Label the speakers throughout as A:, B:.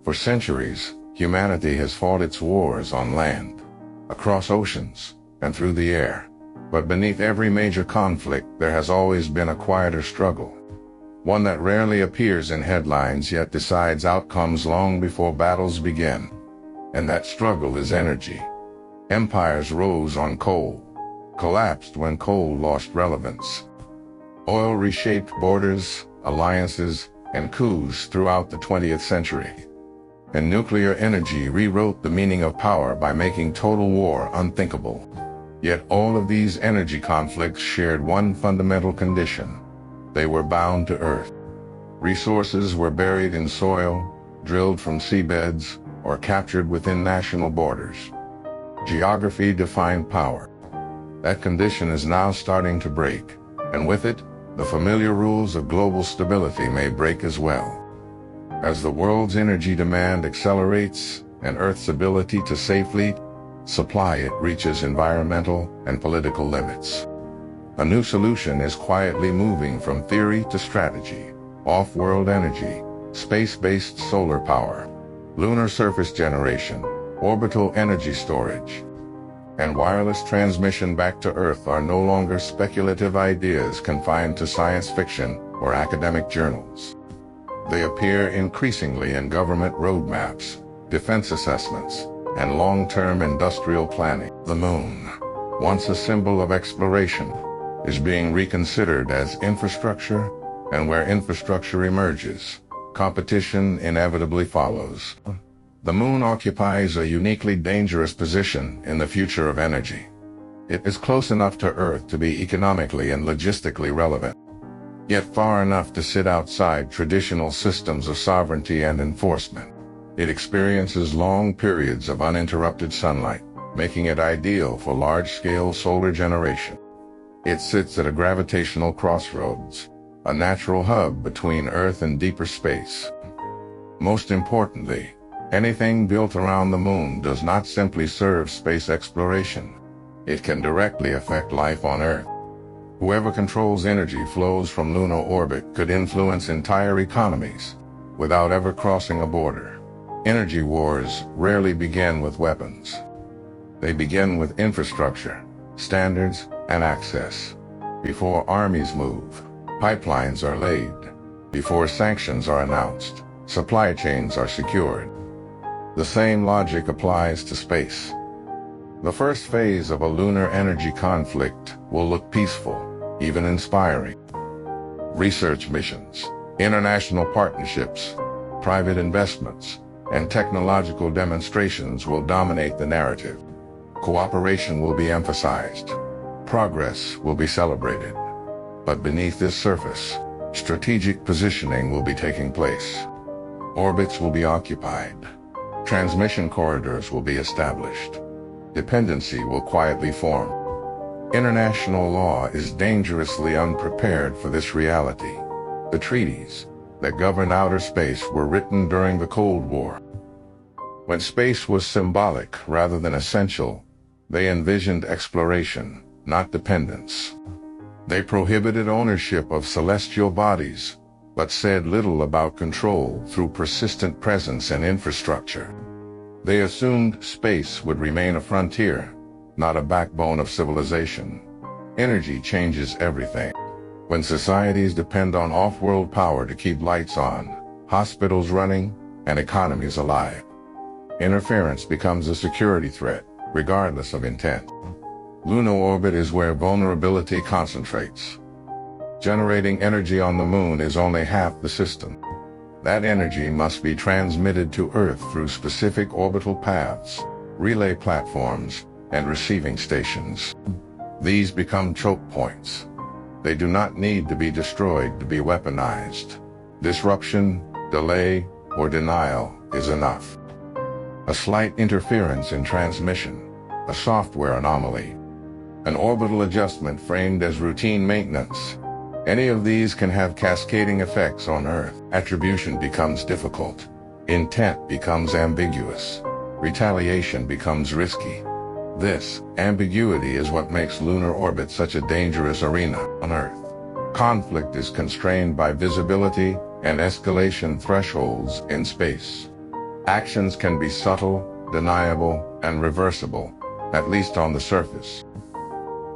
A: For centuries, humanity has fought its wars on land, across oceans, and through the air. But beneath every major conflict, there has always been a quieter struggle. One that rarely appears in headlines yet decides outcomes long before battles begin. And that struggle is energy. Empires rose on coal, collapsed when coal lost relevance. Oil reshaped borders, alliances, and coups throughout the 20th century. And nuclear energy rewrote the meaning of power by making total war unthinkable. Yet all of these energy conflicts shared one fundamental condition. They were bound to Earth. Resources were buried in soil, drilled from seabeds, or captured within national borders. Geography defined power. That condition is now starting to break, and with it, the familiar rules of global stability may break as well. As the world's energy demand accelerates and Earth's ability to safely supply it reaches environmental and political limits, a new solution is quietly moving from theory to strategy. Off-world energy, space-based solar power, lunar surface generation, orbital energy storage, and wireless transmission back to Earth are no longer speculative ideas confined to science fiction or academic journals. They appear increasingly in government roadmaps, defense assessments, and long-term industrial planning. The moon, once a symbol of exploration, is being reconsidered as infrastructure, and where infrastructure emerges, competition inevitably follows. The moon occupies a uniquely dangerous position in the future of energy. It is close enough to Earth to be economically and logistically relevant, yet far enough to sit outside traditional systems of sovereignty and enforcement. It experiences long periods of uninterrupted sunlight, making it ideal for large-scale solar generation. It sits at a gravitational crossroads, a natural hub between Earth and deeper space. Most importantly, anything built around the moon does not simply serve space exploration. It can directly affect life on Earth. Whoever controls energy flows from lunar orbit could influence entire economies without ever crossing a border. Energy wars rarely begin with weapons. They begin with infrastructure, standards, and access. Before armies move, pipelines are laid. Before sanctions are announced, supply chains are secured. The same logic applies to space. The first phase of a lunar energy conflict will look peaceful, even inspiring. Research missions, international partnerships, private investments, and technological demonstrations will dominate the narrative. Cooperation will be emphasized. Progress will be celebrated. But beneath this surface, strategic positioning will be taking place. Orbits will be occupied. Transmission corridors will be established. Dependency will quietly form. International law is dangerously unprepared for this reality. The treaties that govern outer space were written during the Cold War. When space was symbolic rather than essential, they envisioned exploration, not dependence. They prohibited ownership of celestial bodies, but said little about control through persistent presence and infrastructure. They assumed space would remain a frontier, not a backbone of civilization. Energy changes everything. When societies depend on off-world power to keep lights on, hospitals running, and economies alive, interference becomes a security threat, regardless of intent. Lunar orbit is where vulnerability concentrates. Generating energy on the moon is only half the system. That energy must be transmitted to Earth through specific orbital paths, relay platforms, and receiving stations. These become choke points. They do not need to be destroyed to be weaponized. Disruption, delay, or denial is enough. A slight interference in transmission, a software anomaly, an orbital adjustment framed as routine maintenance. Any of these can have cascading effects on Earth. Attribution becomes difficult. Intent becomes ambiguous. Retaliation becomes risky. This ambiguity is what makes lunar orbit such a dangerous arena on Earth. Conflict is constrained by visibility and escalation thresholds in space. Actions can be subtle, deniable, and reversible, at least on the surface.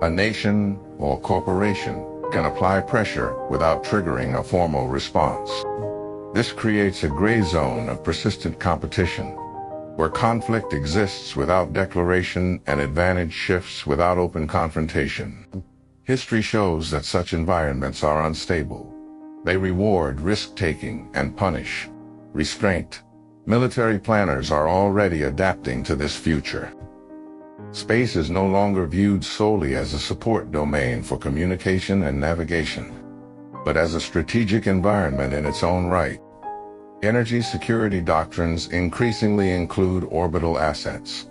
A: A nation or corporation can apply pressure without triggering a formal response. This creates a gray zone of persistent competition, where conflict exists without declaration and advantage shifts without open confrontation. History shows that such environments are unstable. They reward risk-taking and punish restraint. Military planners are already adapting to this future. Space is no longer viewed solely as a support domain for communication and navigation, but as a strategic environment in its own right. Energy security doctrines increasingly include orbital assets.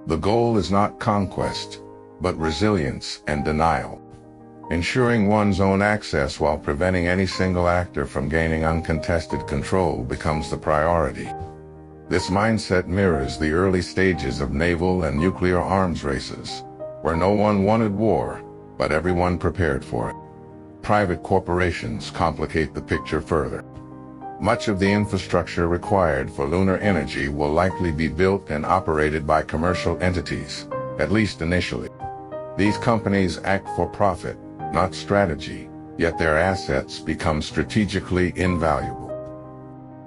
A: The goal is not conquest, but resilience and denial. Ensuring one's own access while preventing any single actor from gaining uncontested control becomes the priority. This mindset mirrors the early stages of naval and nuclear arms races, where no one wanted war, but everyone prepared for it. Private corporations complicate the picture further. Much of the infrastructure required for lunar energy will likely be built and operated by commercial entities, at least initially. These companies act for profit, not strategy, yet their assets become strategically invaluable.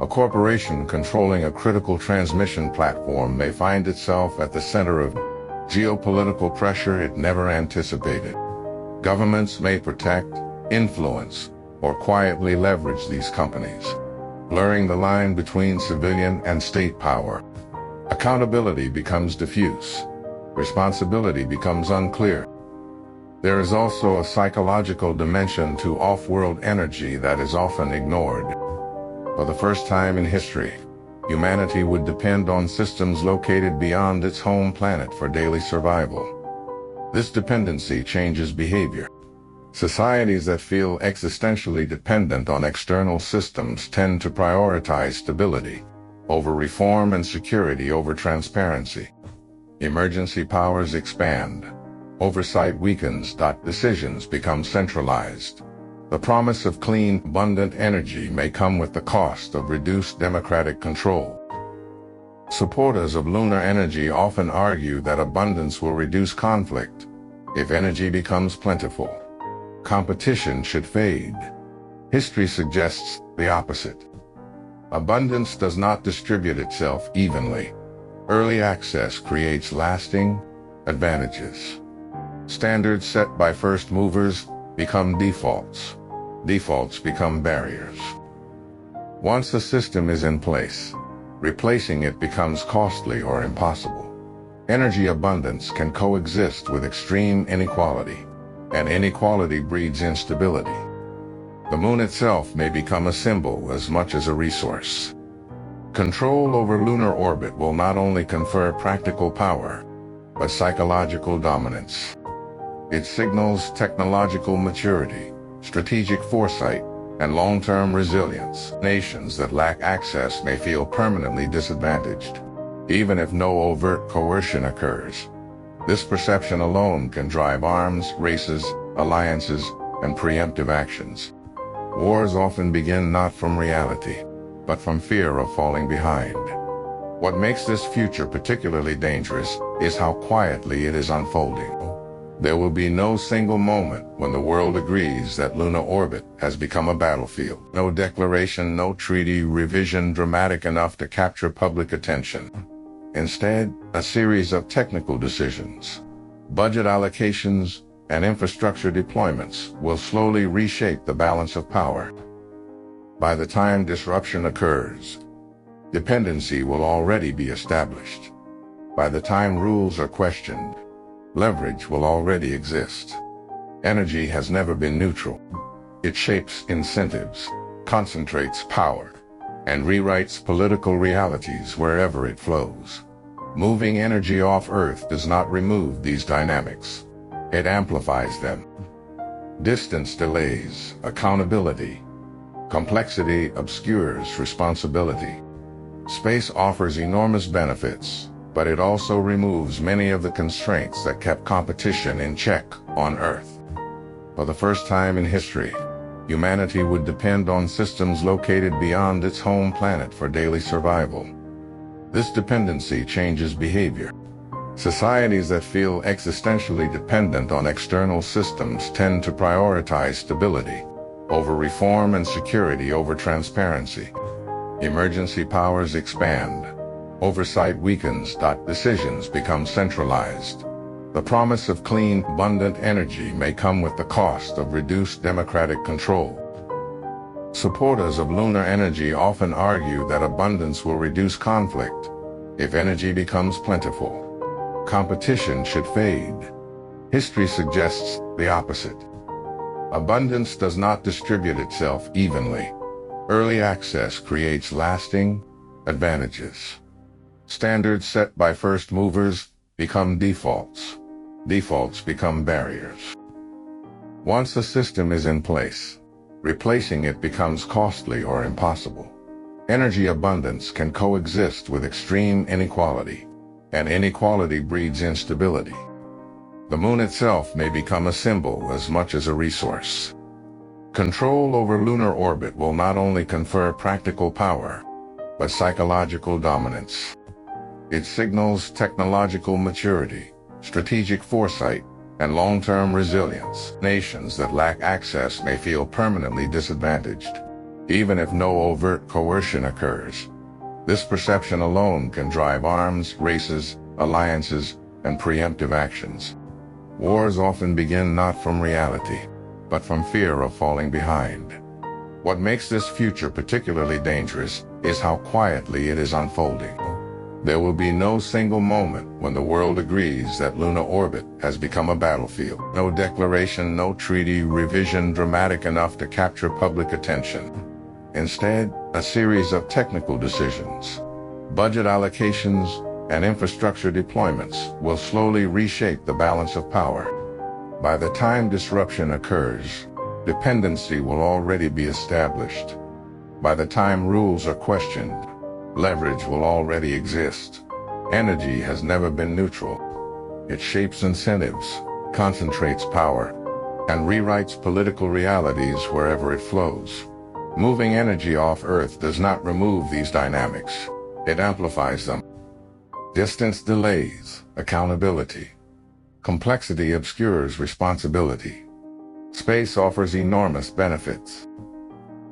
A: A corporation controlling a critical transmission platform may find itself at the center of geopolitical pressure it never anticipated. Governments may protect, influence, or quietly leverage these companies, blurring the line between civilian and state power. Accountability becomes diffuse. Responsibility becomes unclear. There is also a psychological dimension to off-world energy that is often ignored. For the first time in history, humanity would depend on systems located beyond its home planet for daily survival. This dependency changes behavior. Societies that feel existentially dependent on external systems tend to prioritize stability over reform and security over transparency. Emergency powers expand. Oversight weakens. Decisions become centralized. The promise of clean, abundant energy may come with the cost of reduced democratic control. Supporters of lunar energy often argue that abundance will reduce conflict. If energy becomes plentiful, competition should fade. History suggests the opposite. Abundance does not distribute itself evenly. Early access creates lasting advantages. Standards set by first movers become defaults. Defaults become barriers. Once a system is in place, replacing it becomes costly or impossible. Energy abundance can coexist with extreme inequality, and inequality breeds instability. The moon itself may become a symbol as much as a resource. Control over lunar orbit will not only confer practical power, but psychological dominance. It signals technological maturity, strategic foresight, and long-term resilience. Nations that lack access may feel permanently disadvantaged, even if no overt coercion occurs. This perception alone can drive arms, races, alliances, and preemptive actions. Wars often begin not from reality, but from fear of falling behind. What makes this future particularly dangerous is how quietly it is unfolding. There will be no single moment when the world agrees that lunar orbit has become a battlefield. No declaration, no treaty revision dramatic enough to capture public attention. Instead, a series of technical decisions, budget allocations, and infrastructure deployments will slowly reshape the balance of power. By the time disruption occurs, dependency will already be established. By the time rules are questioned, leverage will already exist. Energy has never been neutral. It shapes incentives, concentrates power, and rewrites political realities wherever it flows. Moving energy off Earth does not remove these dynamics. It amplifies them. Distance delays accountability. Complexity obscures responsibility. Space offers enormous benefits, but it also removes many of the constraints that kept competition in check on Earth. For the first time in history, humanity would depend on systems located beyond its home planet for daily survival. This dependency changes behavior. Societies that feel existentially dependent on external systems tend to prioritize stability over reform and security over transparency. Emergency powers expand. Oversight weakens. Decisions become centralized. The promise of clean, abundant energy may come with the cost of reduced democratic control. Supporters of lunar energy often argue that abundance will reduce conflict. If energy becomes plentiful, competition should fade. History suggests the opposite. Abundance does not distribute itself evenly. Early access creates lasting advantages. Standards set by first movers become defaults. Defaults become barriers. Once a system is in place, replacing it becomes costly or impossible. Energy abundance can coexist with extreme inequality, and inequality breeds instability. The moon itself may become a symbol as much as a resource. Control over lunar orbit will not only confer practical power, but psychological dominance. It signals technological maturity, strategic foresight, and long-term resilience. Nations that lack access may feel permanently disadvantaged, even if no overt coercion occurs. This perception alone can drive arms races, alliances, and preemptive actions. Wars often begin not from reality, but from fear of falling behind. What makes this future particularly dangerous is how quietly it is unfolding. There will be no single moment when the world agrees that lunar orbit has become a battlefield. No declaration, no treaty revision dramatic enough to capture public attention. Instead, a series of technical decisions, budget allocations, and infrastructure deployments will slowly reshape the balance of power. By the time disruption occurs, dependency will already be established. By the time rules are questioned, leverage will already exist. Energy has never been neutral. It shapes incentives, concentrates power, and rewrites political realities wherever it flows. Moving energy off Earth does not remove these dynamics. It amplifies them. Distance delays accountability. Complexity obscures responsibility. Space offers enormous benefits,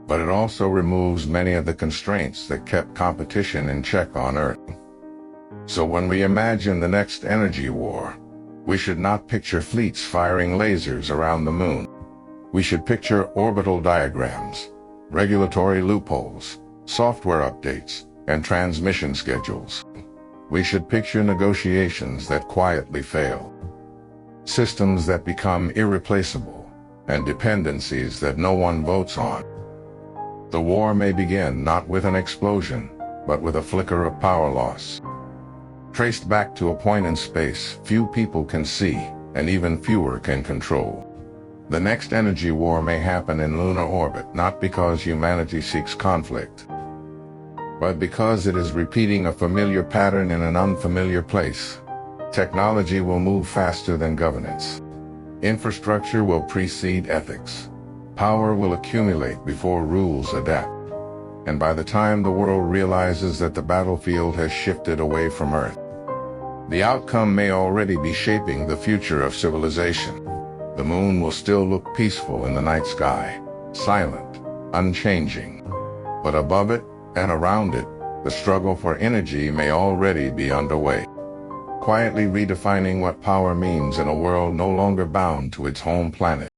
A: but it also removes many of the constraints that kept competition in check on Earth. So when we imagine the next energy war, we should not picture fleets firing lasers around the moon. We should picture orbital diagrams, regulatory loopholes, software updates, and transmission schedules. We should picture negotiations that quietly fail, systems that become irreplaceable, and dependencies that no one votes on. The war may begin not with an explosion, but with a flicker of power loss, traced back to a point in space few people can see, and even fewer can control. The next energy war may happen in lunar orbit, not because humanity seeks conflict, but because it is repeating a familiar pattern in an unfamiliar place. Technology will move faster than governance. Infrastructure will precede ethics. Power will accumulate before rules adapt. And by the time the world realizes that the battlefield has shifted away from Earth, the outcome may already be shaping the future of civilization. The moon will still look peaceful in the night sky, silent, unchanging. But above it and around it, the struggle for energy may already be underway, quietly redefining what power means in a world no longer bound to its home planet.